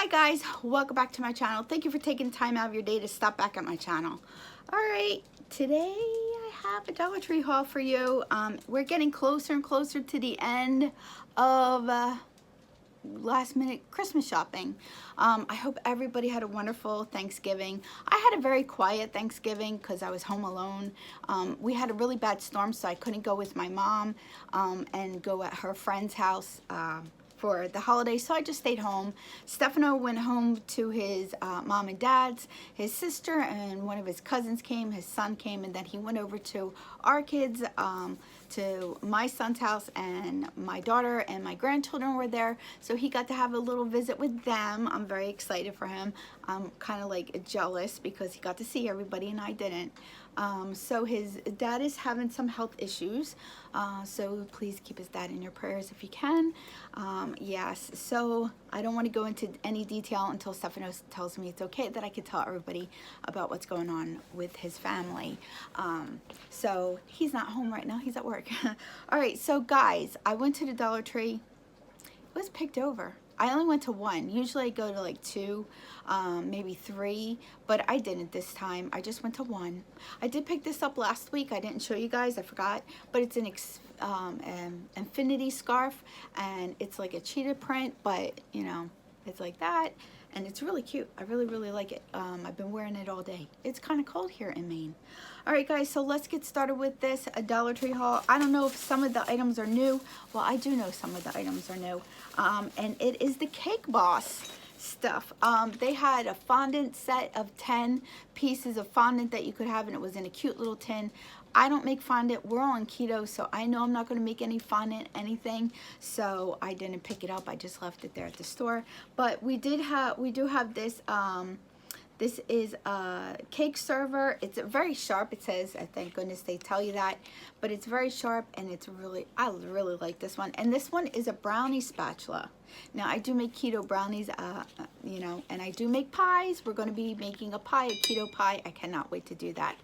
Hi guys, welcome back to my channel. Thank you for taking time out of your day to stop back at my channel. Alright, today I have a Dollar Tree haul for you. We're getting closer and closer to the end of last minute Christmas shopping. I hope everybody had a wonderful Thanksgiving. I had a very quiet Thanksgiving because I was home alone. We had a really bad storm, so I couldn't go with my mom and go at her friend's house for the holiday, so I just stayed home. Stefano went home to his mom and dad's. His sister and one of his cousins came, his son came, and then he went over to our kids, to my son's house, and my daughter and my grandchildren were there, so he got to have a little visit with them. I'm very excited for him. I'm kind of like jealous because he got to see everybody and I didn't. So his dad is having some health issues, so please keep his dad in your prayers if you can. Yes, so I don't want to go into any detail until Stefano tells me it's okay, that I can tell everybody about what's going on with his family. So he's not home right now, he's at work. All right, so guys, I went to the Dollar Tree. It was picked over. I only went to one. Usually I go to like two, maybe three, but I didn't this time. I just went to one. I did pick this up last week. I didn't show you guys, I forgot, but it's an infinity scarf, and it's like a cheetah print, but you know, it's like that, and it's really cute. I really like it. I've been wearing it all day. It's kind of cold here in Maine. All right guys, so let's get started with this Dollar Tree haul. I don't know if some of the items are new. Well, I do know some of the items are new, and it is the Cake Boss stuff. They had a fondant set of 10 pieces of fondant that you could have, and it was in a cute little tin. I don't make fondant. We're all on keto, so I know I'm not going to make any fondant anything, so I didn't pick it up. I just left it there at the store. But we do have this. This is a cake server. It's very sharp. It says, thank goodness they tell you that, but it's very sharp, and it's I really like this one. And this one is a brownie spatula. Now I do make keto brownies, you know, and I do make pies. We're going to be making a pie, a keto pie. I cannot wait to do that.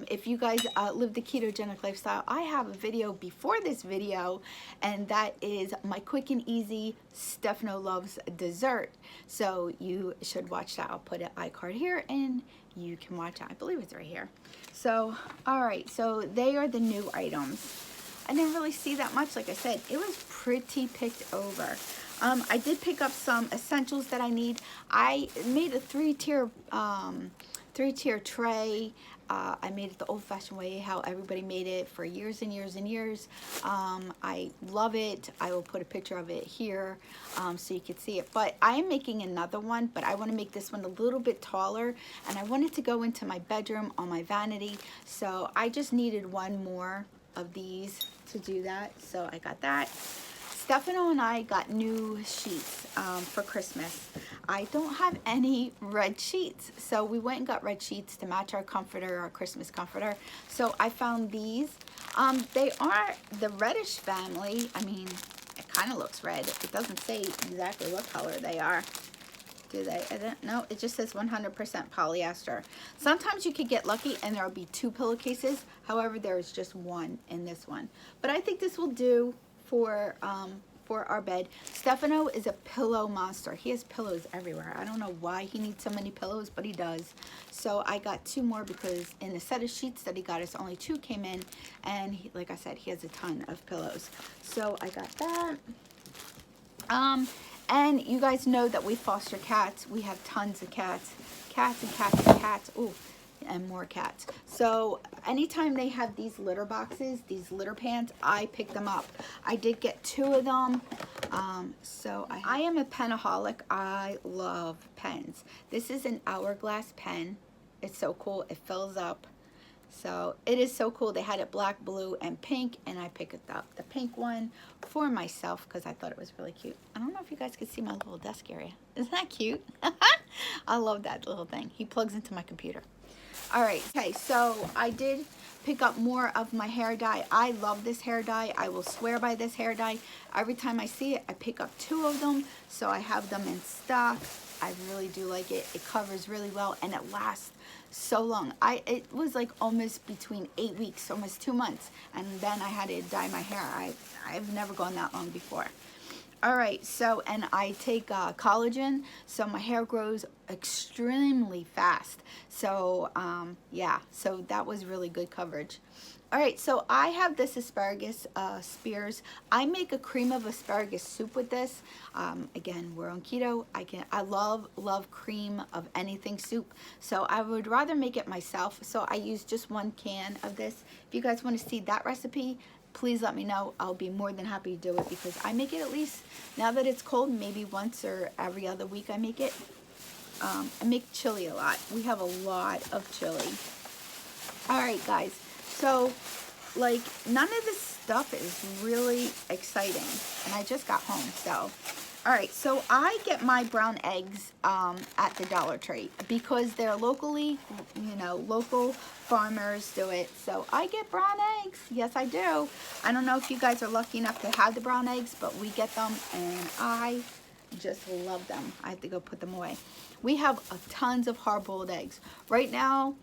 If you guys live the ketogenic lifestyle, I have a video before this video, and that is my quick and easy Stefano loves dessert. So you should watch that. I'll put an iCard here, and you can watch it. I believe it's right here. So, all right. So they are the new items. I didn't really see that much. Like I said, it was pretty picked over. I did pick up some essentials that I need. I made a three-tier tray. I made it the old-fashioned way, how everybody made it for years and years and years. I love it. I will put a picture of it here so you can see it. But I am making another one, but I want to make this one a little bit taller, and I wanted to go into my bedroom on my vanity. So I just needed one more of these to do that. So I got that. Stefano and I got new sheets for Christmas. I don't have any red sheets, so we went and got red sheets to match our comforter, our Christmas comforter. So I found these. They are the reddish family. I mean, it kind of looks red. It doesn't say exactly what color they are. Do they? I don't know. It just says 100% polyester. Sometimes you could get lucky and there will be two pillowcases. However, there is just one in this one. But I think this will do for our bed. Stefano is a pillow monster. He has pillows everywhere. I don't know why he needs so many pillows, but he does. So I got two more because in the set of sheets that he got us, only two came in, and he, like I said, he has a ton of pillows. So I got that. And you guys know that we foster cats. We have tons of cats. Cats and cats and cats. Ooh, and more cats. So anytime they have these litter boxes, these litter pans, I pick them up. I did get two of them. So I am a penaholic. I love pens. This is an hourglass pen. It's so cool. It fills up. So it is so cool. They had it black, blue, and pink, and I picked up the pink one for myself because I thought it was really cute. I don't know if you guys can see my little desk area. Isn't that cute? I love that little thing. He plugs into my computer. All right, okay, so I did pick up more of my hair dye. I love this hair dye. I will swear by this hair dye. Every time I see it, I pick up two of them, so I have them in stock. I really do like it. It covers really well, and it lasts so long. It was like almost between 8 weeks, almost 2 months, and then I had to dye my hair. I've never gone that long before. All right, so, and I take collagen, so my hair grows extremely fast. So, yeah, so that was really good coverage. All right, so I have this asparagus spears. I make a cream of asparagus soup with this. Again, we're on keto. I love cream of anything soup. So I would rather make it myself. So I use just 1 can of this. If you guys want to see that recipe, please let me know. I'll be more than happy to do it because I make it at least, now that it's cold, maybe once or every other week I make it. I make chili a lot. We have a lot of chili. All right, guys. So, like, none of this stuff is really exciting. And I just got home, so. All right, so I get my brown eggs at the Dollar Tree because they're locally, you know, local farmers do it. So I get brown eggs. Yes, I do. I don't know if you guys are lucky enough to have the brown eggs, but we get them and I just love them. I have to go put them away. We have tons of hard-boiled eggs. Right now,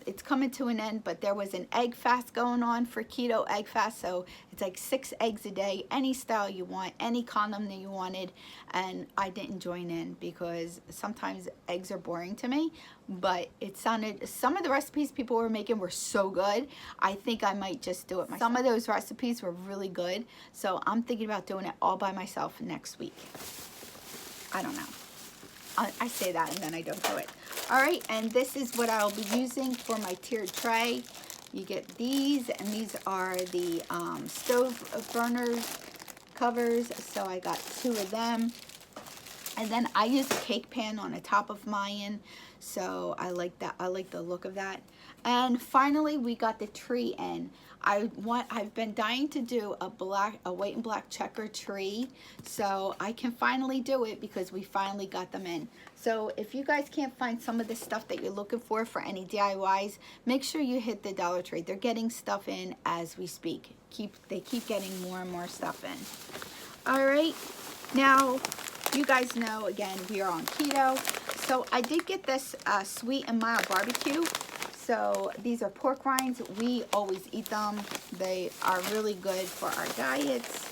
it's coming to an end, but there was an egg fast going on for keto egg fast, so it's like 6 eggs a day, any style you want, any condom that you wanted, and I didn't join in because sometimes eggs are boring to me, but it sounded, some of the recipes people were making were so good, I think I might just do it myself. Some of those recipes were really good, so I'm thinking about doing it all by myself next week. I don't know. I say that and then I don't do it. All right, and this is what I'll be using for my tiered tray. You get these, and these are the stove burners covers. So I got 2 of them. And then I use a cake pan on the top of mine. So I like that. I like the look of that. And finally, we got the tree in. I've been dying to do a white and black checker tree, so I can finally do it because we finally got them in. So if you guys can't find some of the stuff that you're looking for any DIYs, make sure you hit the Dollar Tree. They're getting stuff in as we speak. They keep getting more and more stuff in. All right, now you guys know, again, we are on keto. So I did get this sweet and mild barbecue. So these are pork rinds. We always eat them. They are really good for our diets.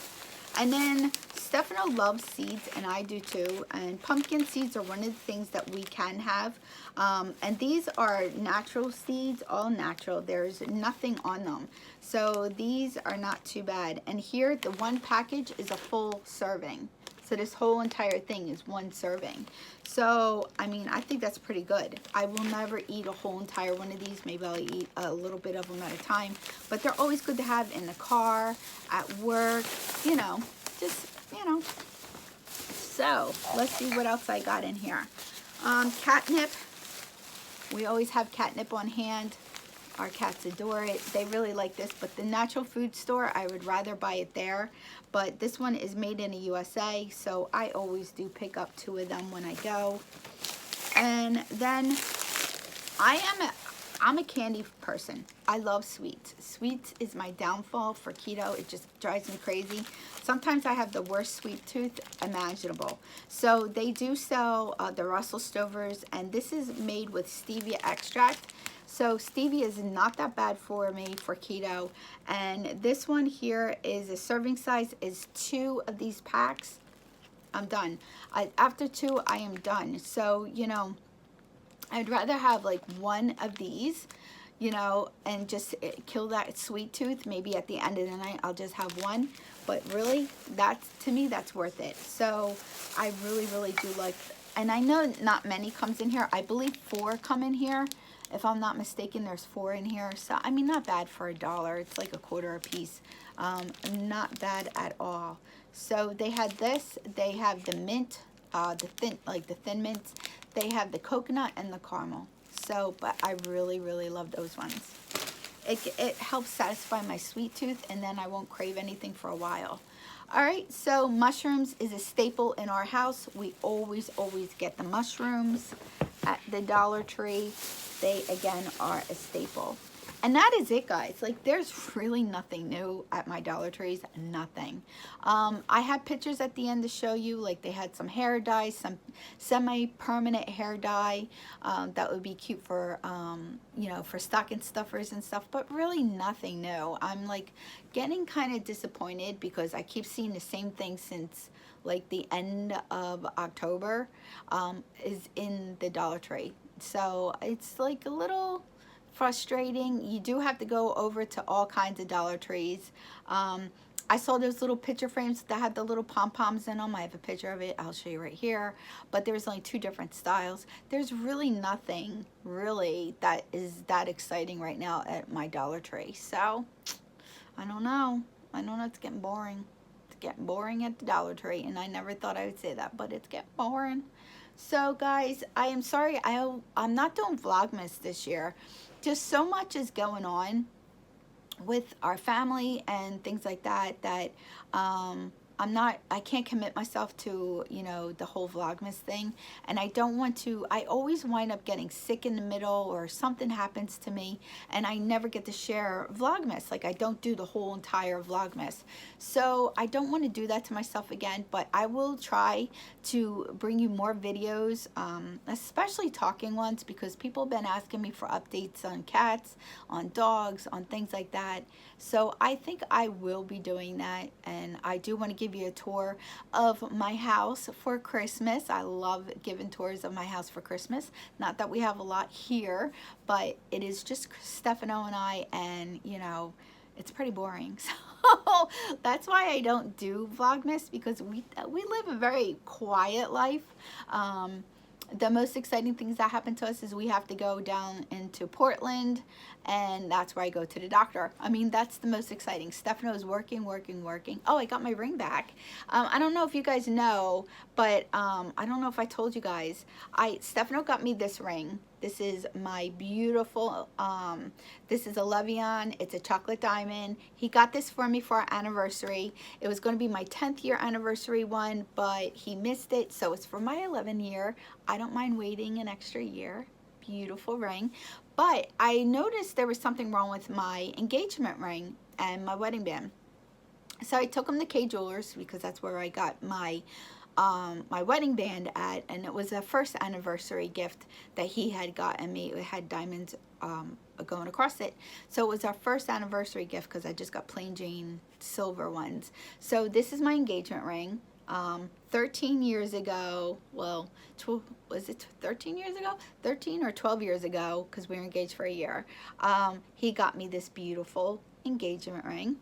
And then Stefano loves seeds, and I do too. And pumpkin seeds are one of the things that we can have. And these are natural seeds, all natural. There's nothing on them. So these are not too bad. And here, the one package is a full serving. So this whole entire thing is 1 serving. So, I mean, I think that's pretty good. I will never eat a whole entire one of these. Maybe I'll eat a little bit of them at a time. But they're always good to have in the car, at work, you know, just, you know. So, let's see what else I got in here. Catnip. We always have catnip on hand. Our cats adore it. They really like this, but the natural food store, I would rather buy it there. But this one is made in the USA, so I always do pick up 2 of them when I go. And then I'm a candy person. I love sweets. Sweets is my downfall for keto. It just drives me crazy. Sometimes I have the worst sweet tooth imaginable. So they do sell the Russell Stovers, and this is made with stevia extract. So stevia is not that bad for me for keto. And this one here is a serving size is 2 of these packs. I'm done. After 2, I am done. So, you know, I'd rather have like 1 of these, you know, and just kill that sweet tooth. Maybe at the end of the night, I'll just have 1. But really, to me, that's worth it. So I really, really do like, and I know not many comes in here. I believe 4 come in here. If I'm not mistaken, there's 4 in here. So, I mean, not bad for $1. It's like $1/4 a piece. Not bad at all. So they had this. They have the mint, the thin mints. They have the coconut and the caramel. So, but I really, really love those ones. It helps satisfy my sweet tooth, and then I won't crave anything for a while. All right, so mushrooms is a staple in our house. We always, always get the mushrooms at the Dollar Tree. They, again, are a staple. And that is it, guys. Like, there's really nothing new at my Dollar Trees. Nothing. I had pictures at the end to show you. Like, they had some hair dye, some semi-permanent hair dye that would be cute for, you know, for stocking stuffers and stuff. But really nothing new. I'm, like, getting kind of disappointed because I keep seeing the same thing since, like, the end of October is in the Dollar Tree. So it's, like, a little frustrating. You do have to go over to all kinds of Dollar Trees. I saw those little picture frames that had the little pom-poms in them. I have a picture of it. I'll show you right here. But there's only 2 different styles. There's really nothing really that is that exciting right now at my Dollar Tree. So I don't know. It's getting boring. It's getting boring at the Dollar Tree, and I never thought I would say that, but it's getting boring. So guys, I am sorry I'm not doing Vlogmas this year. Just so much is going on with our family and things like that that I can't commit myself to, you know, the whole Vlogmas thing. And I don't want to, I always wind up getting sick in the middle or something happens to me and I never get to share Vlogmas. Like, I don't do the whole entire Vlogmas. So I don't want to do that to myself again, but I will try to bring you more videos, especially talking ones, because people have been asking me for updates on cats, on dogs, on things like that. So I think I will be doing that, and I do want to give you a tour of my house for Christmas. I love giving tours of my house for Christmas. Not that we have a lot here, but it is just Stefano and I, and you know, it's pretty boring. So that's why I don't do Vlogmas, because we live a very quiet life. The most exciting things that happen to us is we have to go down into Portland, and that's where I go to the doctor. I mean, that's the most exciting. Stefano is working. Oh, I got my ring back. I don't know if you guys know, but I don't know if I told you guys. Stefano got me this ring. This is my beautiful, this is a Levion. It's a chocolate diamond. He got this for me for our anniversary. It was going to be my 10th year anniversary one, but he missed it. So it's for my 11th year. I don't mind waiting an extra year. Beautiful ring. But I noticed there was something wrong with my engagement ring and my wedding band. So I took him to K Jewelers, because that's where I got my my wedding band at, and it was a first anniversary gift that he had gotten me. It had diamonds going across it, so it was our first anniversary gift, because I just got plain Jane silver ones. So this is my engagement ring. 13 years ago, well, was it 13 years ago? 13 or 12 years ago, because we were engaged for a year. He got me this beautiful engagement ring.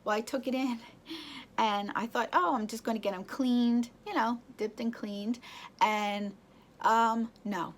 Well, I took it in and I thought, oh, I'm just going to get them cleaned, you know, dipped and cleaned. And no,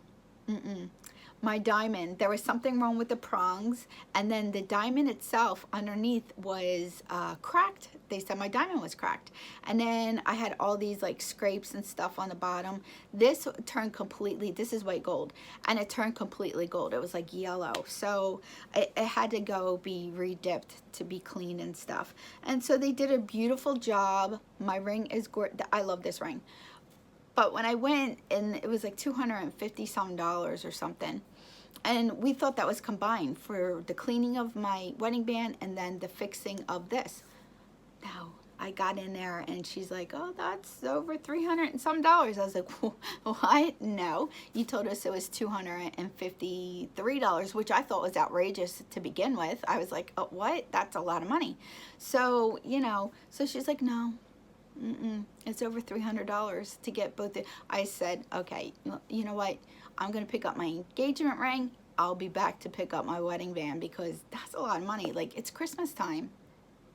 my diamond, there was something wrong with the prongs, and then the diamond itself underneath was cracked. They said my diamond was cracked, and then I had all these like scrapes and stuff on the bottom. This turned completely, this is white gold, and it turned completely gold. It was like yellow, so it had to go be re-dipped to be cleaned and stuff. And so they did a beautiful job. My ring is gorgeous. I love this ring. But when I went, and it was like $250 some or something, and we thought that was combined for the cleaning of my wedding band and then the fixing of this. No, I got in there and she's like, oh, that's over $300 and some. I was like, what? No, you told us it was $253, which I thought was outrageous to begin with. I was like, oh, what? That's a lot of money. So, you know, so she's like, no. It's over $300 to get both. I said, okay, you know what? I'm going to pick up my engagement ring. I'll be back to pick up my wedding band, because that's a lot of money. Like, it's Christmas time.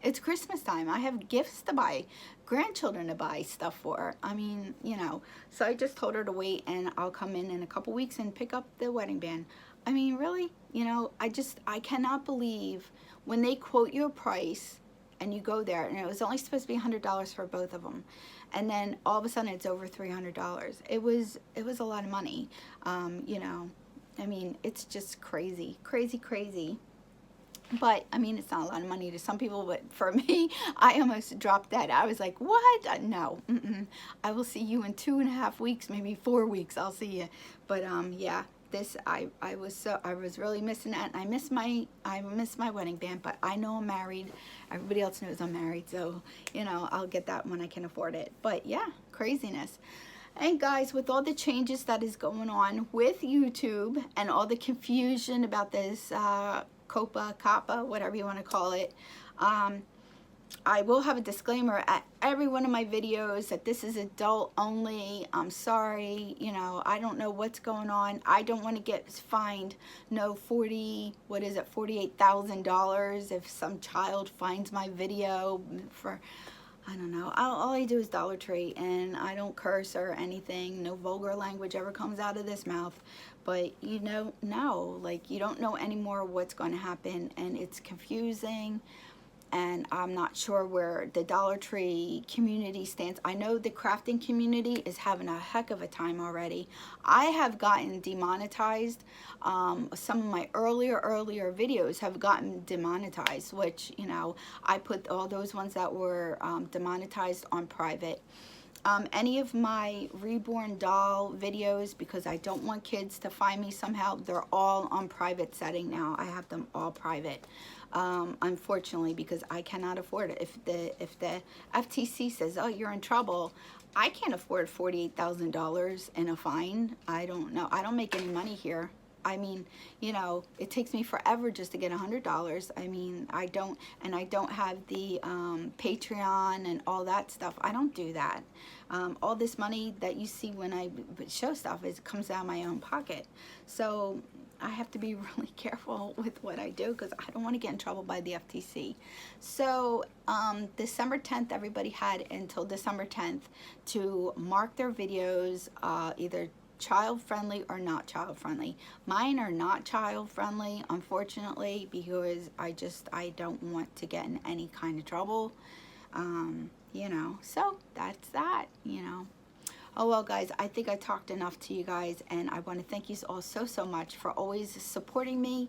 It's Christmas time. I have gifts to buy, grandchildren to buy stuff for. I mean, you know, so I just told her to wait, and I'll come in a couple weeks and pick up the wedding band. I mean, really, you know, I cannot believe when they quote you a price and you go there, and it was only supposed to be $100 for both of them, and then all of a sudden it's over $300. It was a lot of money. You know, I mean, it's just crazy. But I mean, it's not a lot of money to some people, but for me, I almost dropped that. I was like, what? No, I will see you in 2.5 weeks, maybe 4 weeks. I'll see you. But yeah, I was really missing that, and I miss my wedding band, but I know I'm married. Everybody else knows I'm married, so you know, I'll get that when I can afford it. But yeah, craziness. And guys, with all the changes that is going on with YouTube and all the confusion about this COPPA, COPPA, whatever you want to call it, I will have a disclaimer at every one of my videos that this is adult only. I'm sorry, you know, I don't know what's going on. I don't want to get fined no $48,000 if some child finds my video for, I don't know. All I do is Dollar Tree, and I don't curse or anything. No vulgar language ever comes out of this mouth. But you know, no, like, you don't know anymore what's going to happen, and it's confusing. And I'm not sure where the Dollar Tree community stands. I know the crafting community is having a heck of a time already. I have gotten demonetized. Some of my earlier videos have gotten demonetized, which, you know, I put all those ones that were demonetized on private. Any of my reborn doll videos, because I don't want kids to find me somehow, they're all on private setting now. I have them all private. Unfortunately, because I cannot afford it. If the FTC says, oh, you're in trouble, I can't afford $48,000 in a fine. I don't know. I don't make any money here. I mean, you know, it takes me forever just to get $100. I mean, I don't have the Patreon and all that stuff. I don't do that. All this money that you see when I show stuff comes out of my own pocket. So I have to be really careful with what I do, because I don't want to get in trouble by the FTC. So December 10th, everybody had until December 10th to mark their videos, either child friendly or not child friendly. Mine are not child friendly, unfortunately, because I don't want to get in any kind of trouble. You know, so that's that, you know. Oh well, guys, I think I talked enough to you guys, and I want to thank you all so much for always supporting me,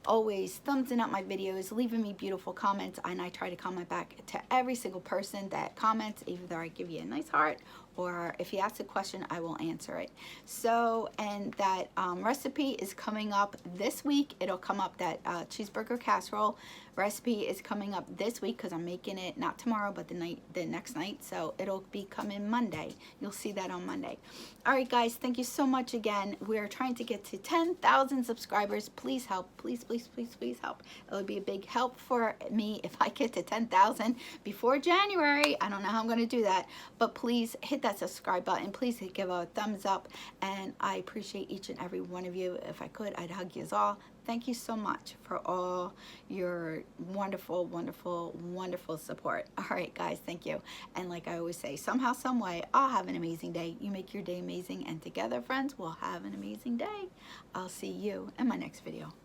always thumbsing up my videos, leaving me beautiful comments, and I try to comment back to every single person that comments. Either I give you a nice heart, or if you ask a question, I will answer it. So, and that recipe is coming up this week. It'll come up, that cheeseburger casserole recipe is coming up this week, because I'm making it not tomorrow, but the next night. So it'll be coming Monday. You'll see that on Monday. All right, guys, thank you so much again. We're trying to get to 10,000 subscribers. Please help. Please help. It would be a big help for me if I get to 10,000 before January. I don't know how I'm going to do that, but please hit that subscribe button. Please give a thumbs up, and I appreciate each and every one of you. If I could, I'd hug you all. Thank you so much for all your wonderful support. All right, guys, thank you. And like I always say, somehow, some way, I'll have an amazing day. You make your day amazing, and together, friends, we'll have an amazing day. I'll see you in my next video.